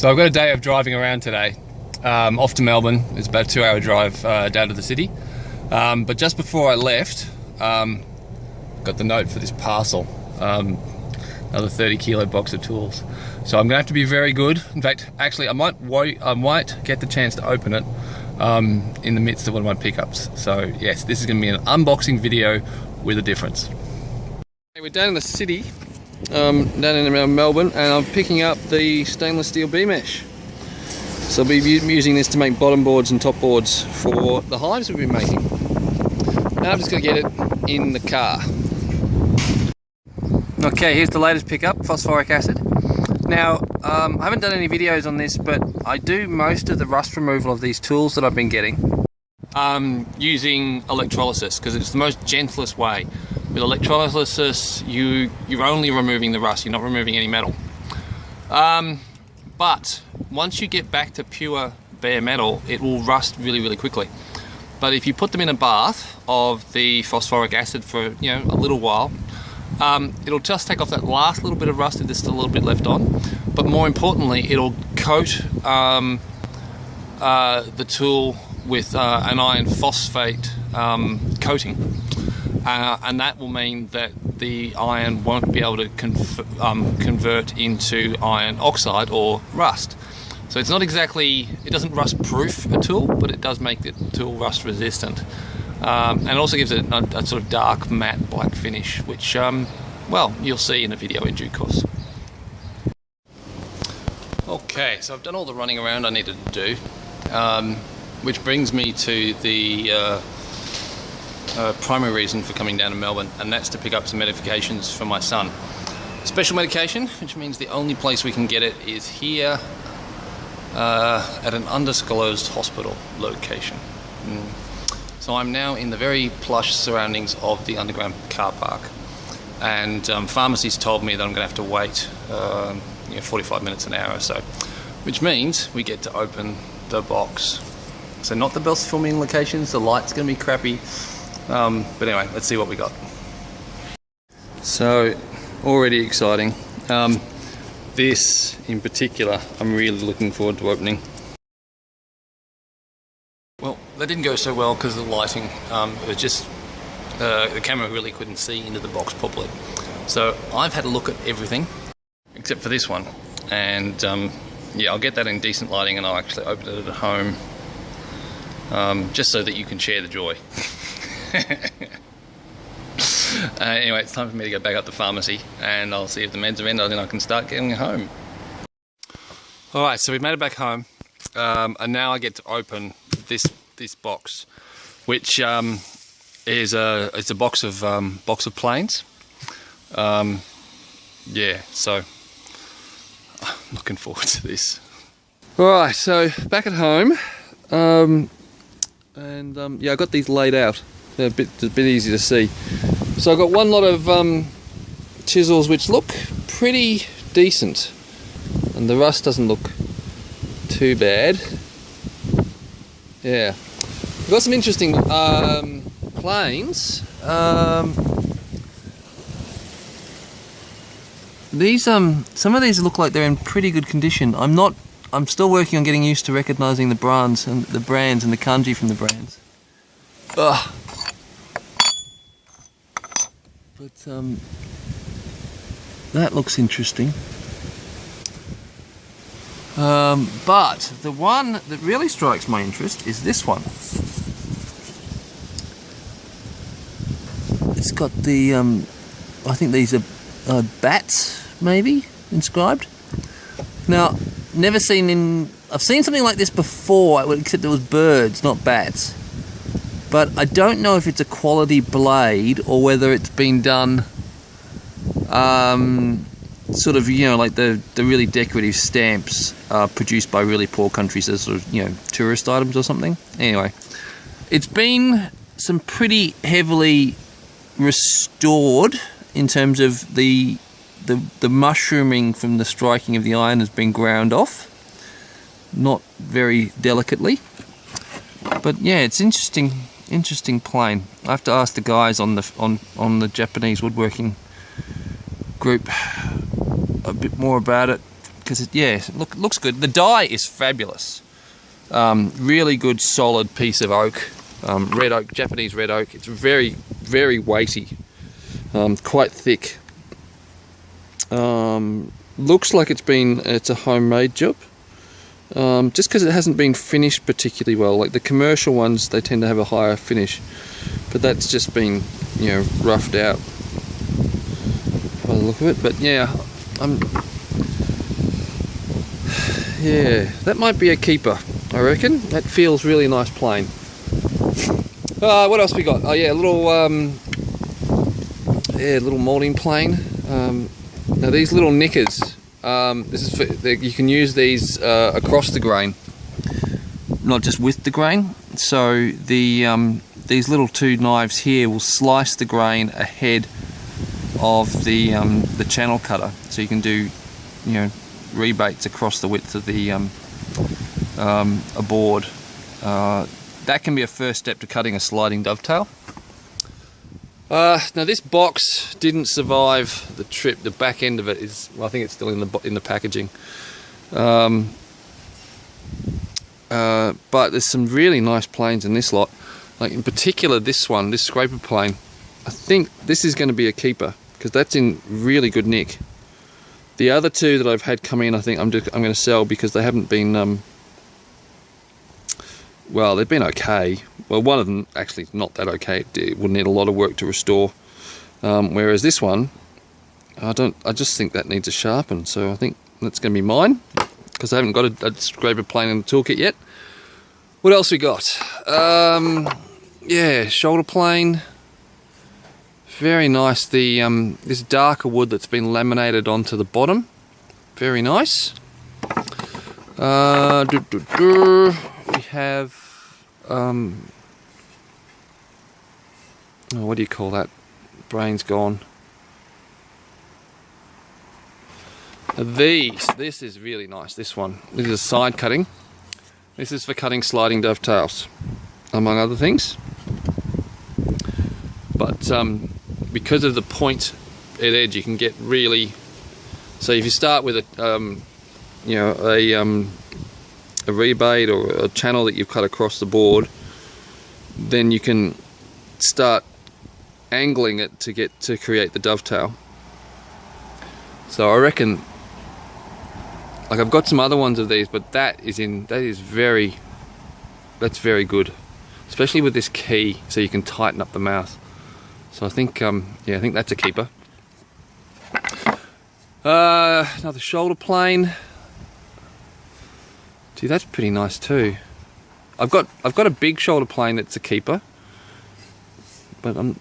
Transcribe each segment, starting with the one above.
So I've got a day of driving around today. Off to Melbourne. It's about a 2-hour drive down to the city. But just before I left, got the note for this parcel. Another 30 kilo box of tools. So I'm gonna have to be very good. In fact, actually, I might get the chance to open it in the midst of one of my pickups. So yes, this is gonna be an unboxing video with a difference. We're down in the city, down in Melbourne, and I'm picking up the stainless steel B-mesh. So I'll be using this to make bottom boards and top boards for the hives we've been making. Now I'm just gonna get it in the car. Okay, here's the latest pickup, phosphoric acid. Now, I haven't done any videos on this, but I do most of the rust removal of these tools that I've been getting using electrolysis, because it's the most gentlest way. With electrolysis, you're only removing the rust, you're not removing any metal. But once you get back to pure bare metal, it will rust really, really quickly. But if you put them in a bath of the phosphoric acid for a little while, it'll just take off that last little bit of rust if there's still a little bit left on. But more importantly, it'll coat the tool with an iron phosphate coating. And that will mean that the iron won't be able to convert into iron oxide or rust. So it's not exactly, it doesn't rust proof a tool, but it does make the tool rust resistant. And it also gives it a sort of dark matte black finish, which, well, you'll see in a video in due course. Okay, so I've done all the running around I needed to do, which brings me to the primary reason for coming down to Melbourne, and that's to pick up some medications for my son. Special medication, which means the only place we can get it is here at an undisclosed hospital location. So I'm now in the very plush surroundings of the underground car park, and pharmacies told me that I'm going to have to wait 45 minutes, an hour or so, which means we get to open the box. So not the best filming locations, the light's going to be crappy. But anyway, let's see what we got. So, already exciting. This in particular, I'm really looking forward to opening. Well, that didn't go so well because of the lighting. It was just, the camera really couldn't see into the box properly. So I've had a look at everything, except for this one. And yeah, I'll get that in decent lighting and I'll actually open it at home. Just so that you can share the joy. Anyway, it's time for me to go back up to pharmacy and I'll see if the meds are in and then I can start getting home. Alright, so we've made it back home, and now I get to open this box, which is a box of planes. Yeah, so I'm looking forward to this. Alright, so back at home, yeah, I got these laid out. They're a bit easy to see. So I've got one lot of chisels which look pretty decent, and the rust doesn't look too bad. Yeah, I've got some interesting planes. These some of these look like they're in pretty good condition. I'm still working on getting used to recognising the brands and the kanji from the brands. Ugh. But that looks interesting. But the one that really strikes my interest is this one. It's got the I think these are bats, maybe, inscribed. Now, I've seen something like this before, except it was birds, not bats. But I don't know if it's a quality blade or whether it's been done sort of, like the really decorative stamps produced by really poor countries as sort of, tourist items or something. Anyway, it's been some pretty heavily restored in terms of the mushrooming from the striking of the iron has been ground off, not very delicately. But yeah, it's interesting plane. I have to ask the guys on the Japanese woodworking group a bit more about it, because it looks good. The die is fabulous. Really good solid piece of oak, red oak, Japanese red oak. It's very, very weighty, quite thick. Looks like it's a homemade job, just because it hasn't been finished particularly well. Like the commercial ones, they tend to have a higher finish, but that's just been, you know, roughed out by the look of it. But yeah, yeah, that might be a keeper, I reckon. That feels really nice plane. What else we got? Oh yeah, a little little moulding plane. Now these little knickers, this is for, you can use these across the grain, not just with the grain. So the these little two knives here will slice the grain ahead of the channel cutter, so you can do, you know, rebates across the width of the a board. That can be a first step to cutting a sliding dovetail. Now this box didn't survive the trip. The back end of it is, well, I think it's still in the packaging. But there's some really nice planes in this lot. Like in particular this one, this scraper plane. I think this is going to be a keeper because that's in really good nick. The other two that I've had come in, I think I'm going to sell because they haven't been. Well, they've been okay. Well, one of them actually not that okay. It would need a lot of work to restore. Whereas this one, I just think that needs a sharpen. So I think that's going to be mine because I haven't got a scraper plane in the toolkit yet. What else we got? Yeah, shoulder plane. Very nice. The this darker wood that's been laminated onto the bottom. Very nice. We have oh, what do you call that? Brain's gone. This is really nice. This one. This is a side cutting. This is for cutting sliding dovetails, among other things. But because of the point at edge, you can get really. So if you start with a, you know, a rebate or a channel that you've cut across the board, then you can start angling it to create the dovetail. So I reckon, like I've got some other ones of these, but that's very good, especially with this key, so you can tighten up the mouth. So I think yeah, I think that's a keeper. Another shoulder plane. Gee, that's pretty nice too. I've got a big shoulder plane that's a keeper, but and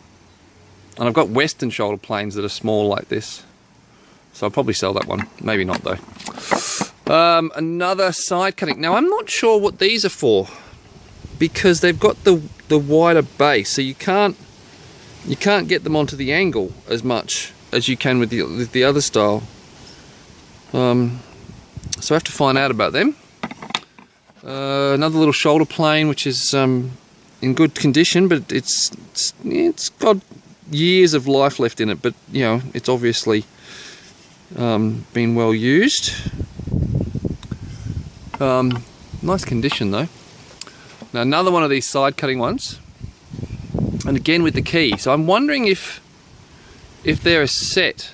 I've got Western shoulder planes that are small like this, so I'll probably sell that one. Maybe not though. Another side cutting. Now I'm not sure what these are for because they've got the wider base, so you can't get them onto the angle as much as you can with the other style. So I have to find out about them. Another little shoulder plane, which is in good condition, but it's got years of life left in it. But you know, it's obviously been well used. Nice condition though. Now another one of these side cutting ones, and again with the key. So I'm wondering if they're a set.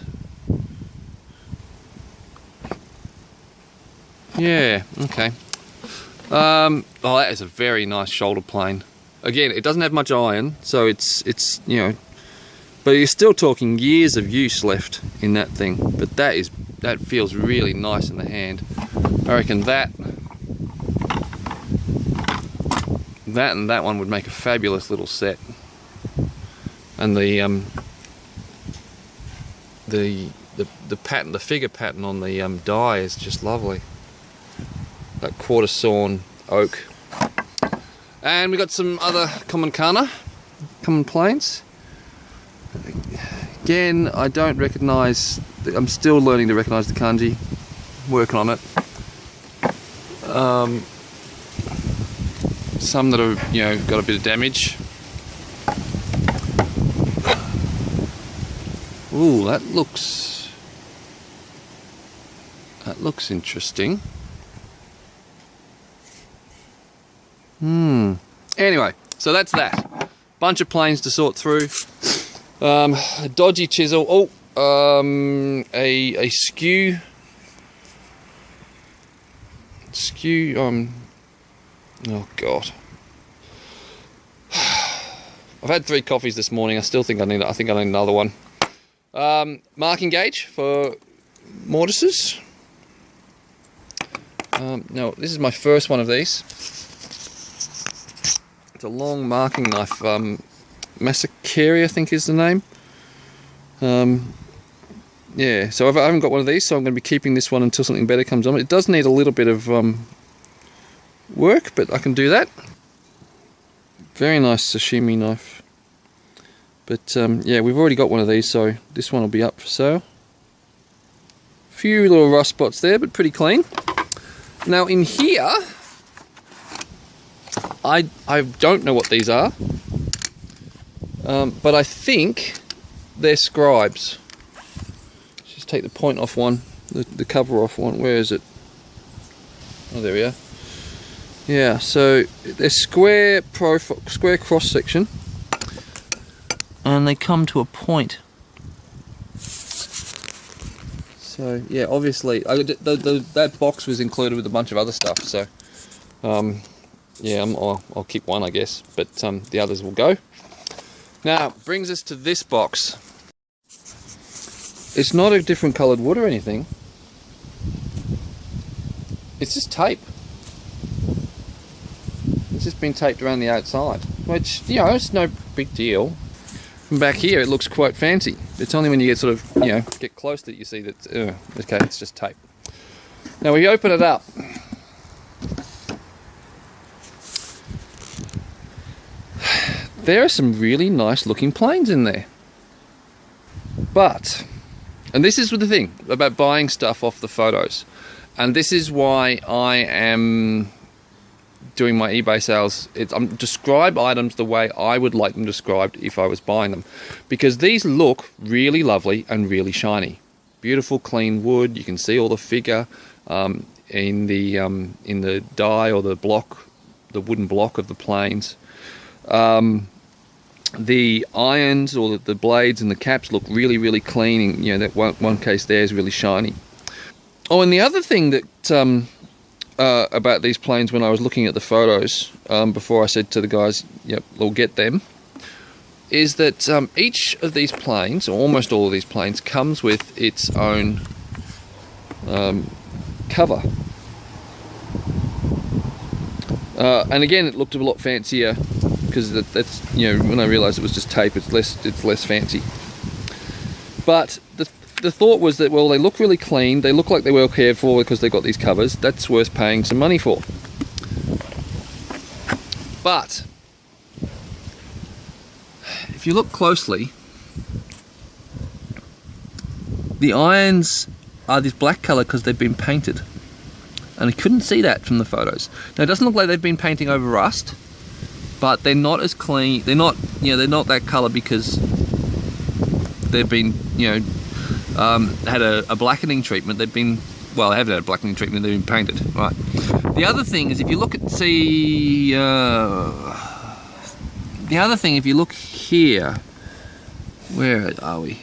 Yeah. Okay. Oh, that is a very nice shoulder plane. Again, it doesn't have much iron, so it's you know, but you're still talking years of use left in that thing. But that feels really nice in the hand. I reckon that and that one would make a fabulous little set. And the pattern, the figure pattern on the die is just lovely. That quarter sawn oak. And we got some other common Kanna, common planes. Again, I don't recognise. I'm still learning to recognise the kanji. Working on it. Some that have, you know, got a bit of damage. Ooh, that looks That looks interesting. Anyway, so that's that. Bunch of planes to sort through. A dodgy chisel. A skew. Oh god. I've had 3 coffees this morning. I still think I need another one. Marking gauge for mortises. No, this is my first one of these. It's a long marking knife. Massacre, I think is the name. Yeah, so I haven't got one of these, so I'm going to be keeping this one until something better comes on. It does need a little bit of work, but I can do that. Very nice sashimi knife. But yeah, we've already got one of these, so this one will be up for sale. Few little rust spots there, but pretty clean. Now in here, I don't know what these are, but I think they're scribes. Just take the point off one, the cover off one. Where is it? Oh, there we are. Yeah, so they're square cross section, and they come to a point. So yeah, obviously, that box was included with a bunch of other stuff. So yeah, I'll keep one, I guess, but the others will go. Now brings us to this box. It's not a different coloured wood or anything. It's just tape. It's just been taped around the outside, which, you know, it's no big deal. From back here it looks quite fancy. It's only when you get sort of, you know, get close that you see that, okay, it's just tape. Now we open it up. There are some really nice looking planes in there. But, and this is the thing about buying stuff off the photos, and this is why I am doing my eBay sales. Describe items the way I would like them described if I was buying them, because these look really lovely and really shiny. Beautiful clean wood. You can see all the figure in the die or the block, the wooden block of the planes. The irons or the blades and the caps look really, really clean. And, you know, that one case there is really shiny. Oh, and the other thing that about these planes, when I was looking at the photos before I said to the guys, yep, we'll get them, is that each of these planes, or almost all of these planes, comes with its own cover. And again, it looked a lot fancier because that's, you know, when I realised it was just tape, it's less fancy. But the thought was that, well, they look really clean, they look like they're well cared for because they've got these covers. That's worth paying some money for. But if you look closely, the irons are this black colour because they've been painted, and I couldn't see that from the photos. Now it doesn't look like they've been painting over rust, but they're not as clean. They're not, you know, they're not that colour because they've been, you know, had a blackening treatment. They've been, well, they haven't had a blackening treatment. They've been painted, right? The other thing is, if you look at the other thing, if you look here, where are we?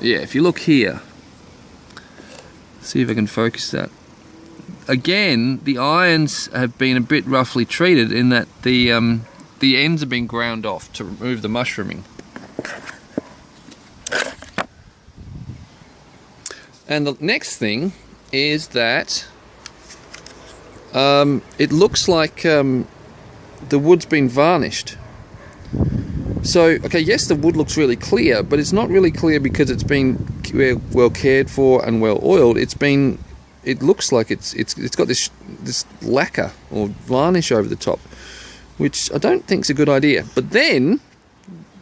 Yeah, if you look here, see if I can focus that. Again, the irons have been a bit roughly treated in that the ends have been ground off to remove the mushrooming. And the next thing is that it looks like the wood's been varnished. So, okay, yes, the wood looks really clear, but it's not really clear because it's been well cared for and well oiled. It looks like it's got this lacquer or varnish over the top, which I don't think is a good idea. But then,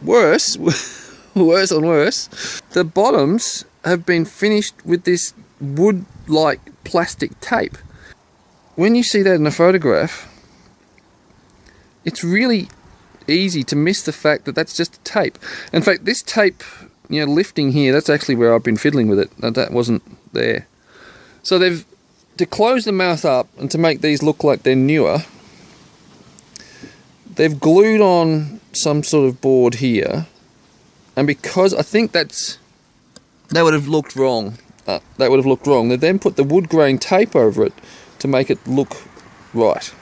worse, worse and worse, the bottoms have been finished with this wood-like plastic tape. When you see that in a photograph, it's really easy to miss the fact that that's just tape. In fact, this tape lifting here, that's actually where I've been fiddling with it. That wasn't there. So to close the mouth up and to make these look like they're newer, they've glued on some sort of board here, and because I think that would have looked wrong. They then put the wood grain tape over it to make it look right.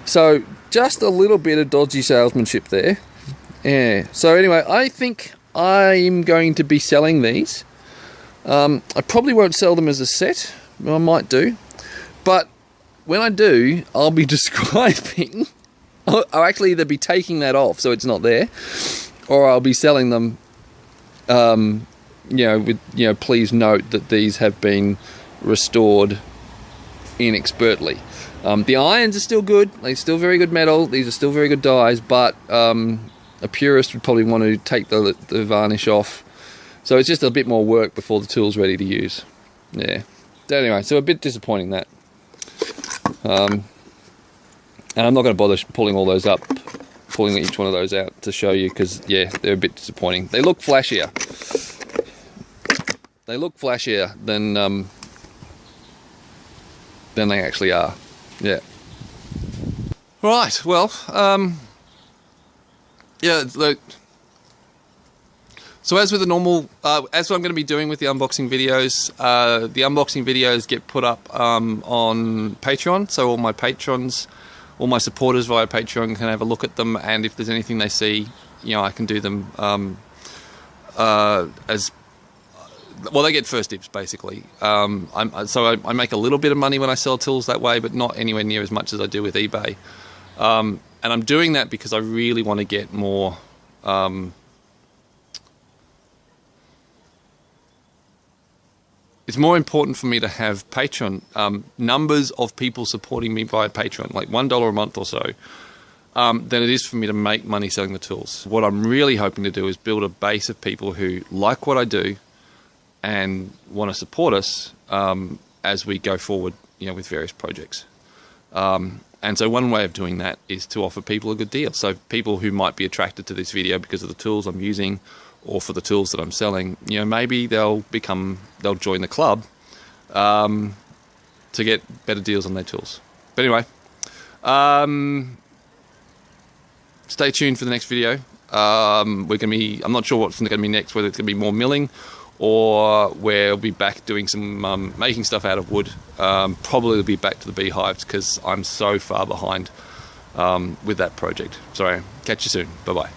So just a little bit of dodgy salesmanship there. Yeah. So anyway, I think I'm going to be selling these. I probably won't sell them as a set. I might do, but when I do, I'll be describing. I'll actually either be taking that off so it's not there, or I'll be selling them. Please note that these have been restored inexpertly. The irons are still good. They're still very good metal. These are still very good dies, but a purist would probably want to take the varnish off. So it's just a bit more work before the tool's ready to use. Yeah. So anyway, so a bit disappointing that. And I'm not going to bother pulling all those up, pulling each one of those out to show you, because yeah, they're a bit disappointing. They look flashier. They look flashier than they actually are. Yeah. Right. Well. Yeah. Look. So as with the normal, as what I'm going to be doing with the unboxing videos get put up on Patreon. So all my patrons, all my supporters via Patreon can have a look at them, and if there's anything they see, I can do them as well. They get first dibs basically. I make a little bit of money when I sell tools that way, but not anywhere near as much as I do with eBay. And I'm doing that because I really want to get more. It's more important for me to have Patreon numbers of people supporting me via Patreon, like $1 a month or so, than it is for me to make money selling the tools. What I'm really hoping to do is build a base of people who like what I do and want to support us as we go forward, with various projects. And so one way of doing that is to offer people a good deal. So people who might be attracted to this video because of the tools I'm using, or for the tools that I'm selling, maybe they'll join the club to get better deals on their tools. But anyway, stay tuned for the next video. I'm not sure what's going to be next, whether it's going to be more milling or we'll be back doing some making stuff out of wood. Probably we'll be back to the beehives because I'm so far behind with that project. Sorry, catch you soon. Bye-bye.